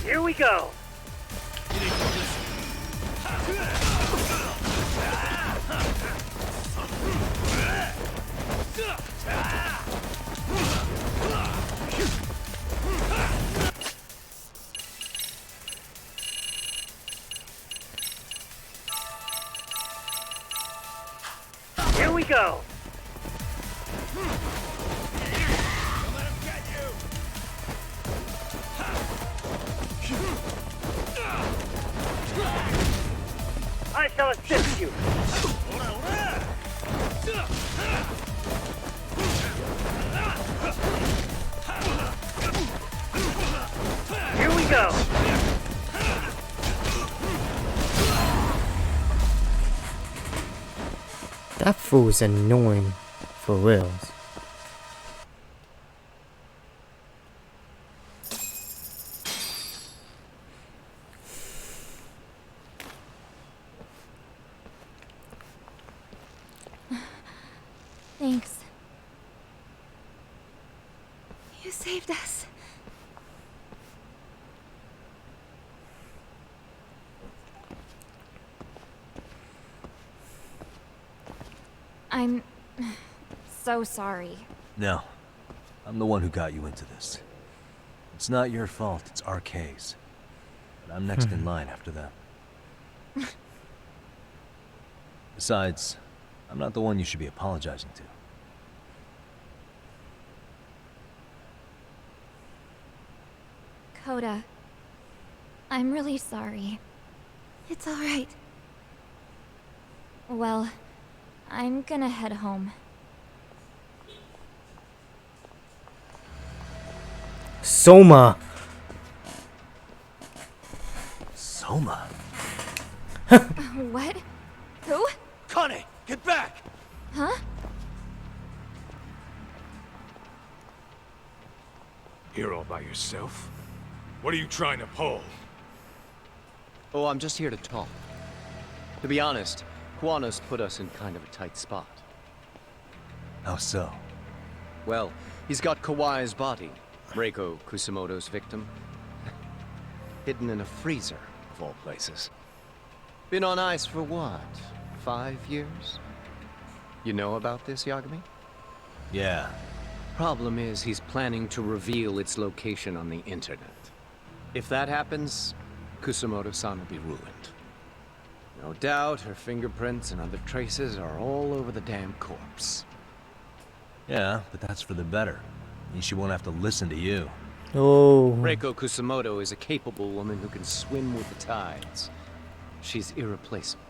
Speaker 18: Here we go. Here we go. I shall assist you. Here we go.
Speaker 1: That fool's annoying for reals.
Speaker 21: Thanks. You saved us. I'm so sorry.
Speaker 7: No. I'm the one who got you into this. It's not your fault, it's RK's. But I'm next in line after them. Besides, I'm not the one you should be apologizing to.
Speaker 21: Coda, I'm really sorry.
Speaker 4: It's alright.
Speaker 21: Well, I'm gonna head home.
Speaker 1: Soma!
Speaker 7: Soma?
Speaker 21: What? Who?
Speaker 8: Kane, get back!
Speaker 21: Huh?
Speaker 10: Here all by yourself? What are you trying to pull?
Speaker 5: Oh, I'm just here to talk. To be honest, Kuwano's put us in kind of a tight spot.
Speaker 7: How so?
Speaker 5: Well, he's got Kawai's body, Reiko Kusumoto's victim, hidden in a freezer, of all places. Been on ice for what, 5 years? You know about this, Yagami?
Speaker 7: Yeah.
Speaker 5: Problem is, he's planning to reveal its location on the internet. If that happens, Kusumoto-san will be ruined. No doubt her fingerprints and other traces are all over the damn corpse.
Speaker 7: Yeah, but that's for the better. Means she won't have to listen to you.
Speaker 1: Oh.
Speaker 5: Reiko Kusumoto is a capable woman who can swim with the tides. She's irreplaceable.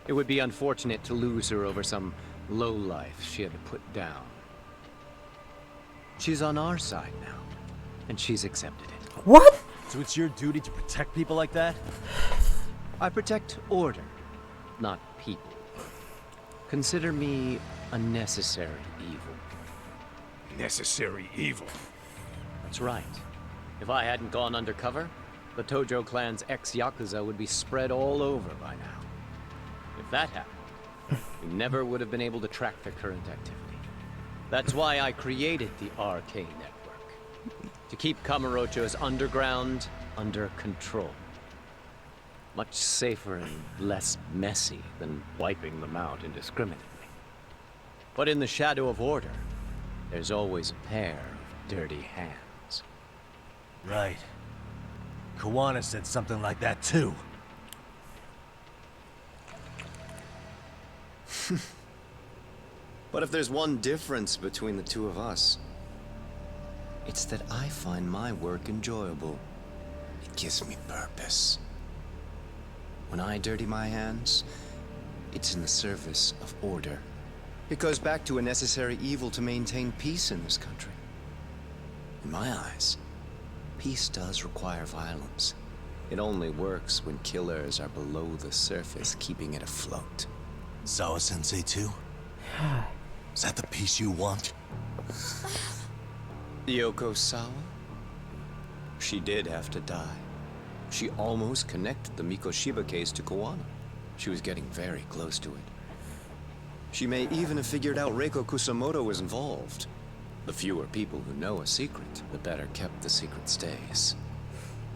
Speaker 5: It would be unfortunate to lose her over some lowlife she had to put down. She's on our side now, and she's accepted it.
Speaker 1: What?
Speaker 7: So it's your duty to protect people like that?
Speaker 5: I protect order, not people. Consider me a necessary evil.
Speaker 10: Necessary evil?
Speaker 5: That's right. If I hadn't gone undercover, the Tojo clan's ex-Yakuza would be spread all over by now. If that happened, we never would have been able to track their current activity. That's why I created the RK network. To keep Kamurocho's underground under control. Much safer and less messy than wiping them out indiscriminately. But in the shadow of order, there's always a pair of dirty hands.
Speaker 7: Right. Kuwana said something like that too.
Speaker 5: But if there's one difference between the two of us, it's that I find my work enjoyable. It gives me purpose. When I dirty my hands, it's in the service of order. It goes back to a necessary evil to maintain peace in this country. In my eyes, peace does require violence. It only works when killers are below the surface, keeping it afloat.
Speaker 8: Sawa-sensei too? Is that the peace you want?
Speaker 5: Yoko Sawa? She did have to die. She almost connected the Mikoshiba case to Koana. She was getting very close to it. She may even have figured out Reiko Kusamoto was involved. The fewer people who know a secret, the better kept the secret stays.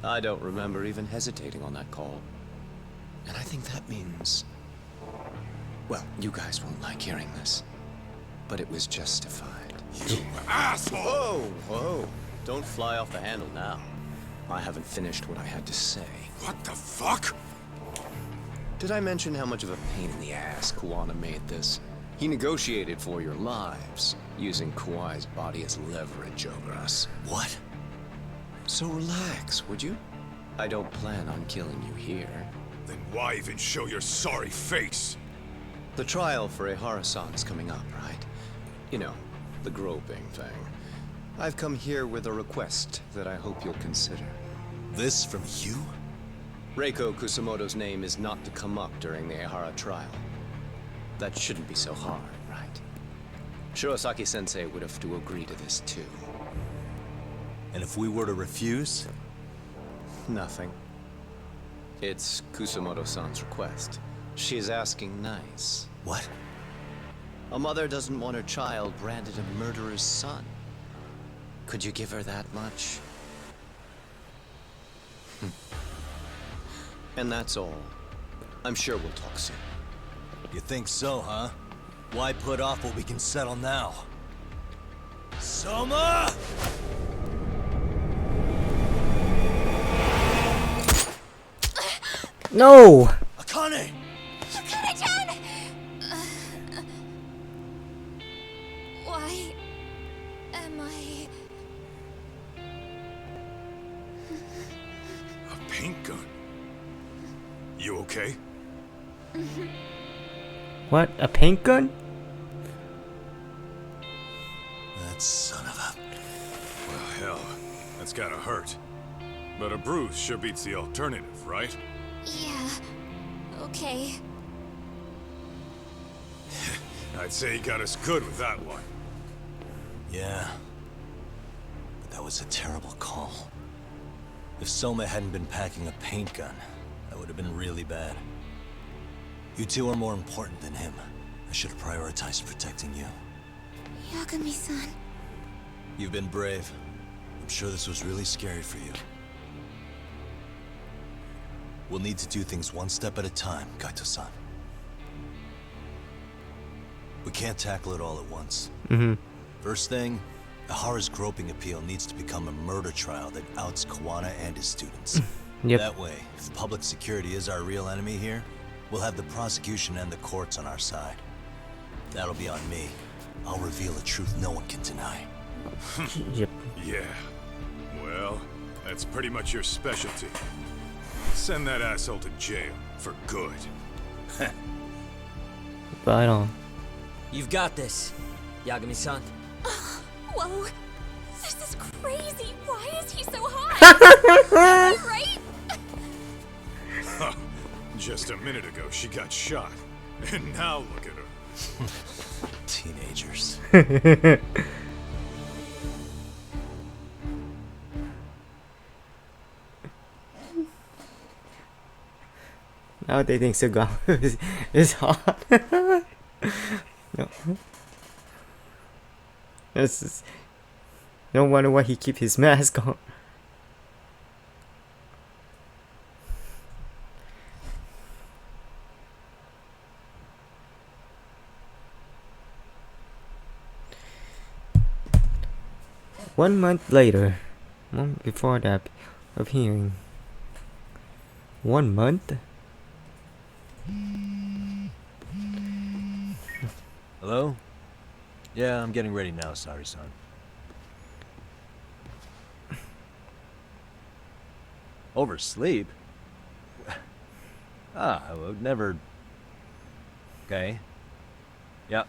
Speaker 5: I don't remember even hesitating on that call. And I think that means... Well, you guys won't like hearing this, but it was justified.
Speaker 20: You asshole!
Speaker 5: Whoa, whoa. Don't fly off the handle now. I haven't finished what I had to say.
Speaker 20: What the fuck?
Speaker 5: Did I mention how much of a pain in the ass Kuwana made this? He negotiated for your lives, using Kuai's body as leverage over us.
Speaker 8: What?
Speaker 5: So relax, would you? I don't plan on killing you here.
Speaker 20: Then why even show your sorry face?
Speaker 5: The trial for Ehara-san is coming up, right? You know, the groping thing. I've come here with a request that I hope you'll consider.
Speaker 8: This from you?
Speaker 5: Reiko Kusamoto's name is not to come up during the Ehara trial. That shouldn't be so hard, right? Shirosaki-sensei would have to agree to this too.
Speaker 8: And if we were to refuse?
Speaker 5: Nothing. It's Kusamoto-san's request. She's asking nice.
Speaker 8: What?
Speaker 5: A mother doesn't want her child branded a murderer's son. Could you give her that much? And that's all. I'm sure we'll talk soon.
Speaker 8: You think so, huh? Why put off what we can settle now? Soma!
Speaker 1: No!
Speaker 8: Akane!
Speaker 21: Akane-chan! Why am I...
Speaker 20: A paint gun. You okay?
Speaker 1: What? A paint gun?
Speaker 8: That son of a...
Speaker 20: Well, hell, that's gotta hurt. But a bruise sure beats the alternative, right?
Speaker 21: Yeah. Okay.
Speaker 20: I'd say he got us good with that one.
Speaker 8: Yeah. But that was a terrible call. If Soma hadn't been packing a paint gun, that would have been really bad. You two are more important than him. I should have prioritized protecting you.
Speaker 21: Yagami-san.
Speaker 8: You've been brave. I'm sure this was really scary for you. We'll need to do things one step at a time, Kaito-san. We can't tackle it all at once. First thing, Ehara's groping appeal needs to become a murder trial that outs Kuwana and his students. That way, if public security is our real enemy here, we'll have the prosecution and the courts on our side. That'll be on me. I'll reveal a truth no one can deny.
Speaker 1: Yep.
Speaker 20: Yeah. Well, that's pretty much your specialty. Send that asshole to jail for good.
Speaker 1: Right on.
Speaker 3: You've got this, Yagami-san.
Speaker 21: Whoa. This is crazy. Why is he so high? Right?
Speaker 20: Just a minute ago, she got shot. And now look at her.
Speaker 8: Teenagers.
Speaker 1: Now they think Sugao is hot. No. This is... No wonder why he keep his mask on. One month later, before that of hearing. 1 month?
Speaker 7: Hello? Yeah, I'm getting ready now, sorry, son. Oversleep? I would never... Okay. Yep.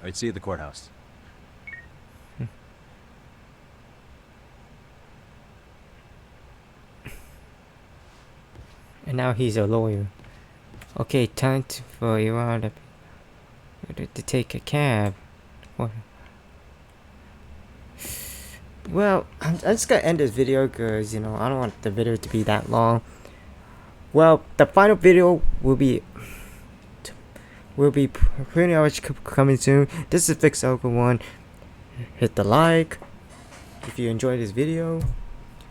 Speaker 7: Alright, see you at the courthouse.
Speaker 1: And now he's a lawyer. Okay, time for you to take a cab. Well, I'm just gonna end this video because, you know, I don't want the video to be that long. Well, the final video will be pretty much coming soon. This is Fixoka1. Hit the like if you enjoyed this video,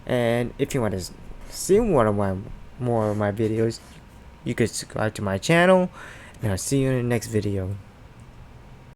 Speaker 1: and if you want to see more of my videos, you could subscribe to my channel, and I'll see you in the next video.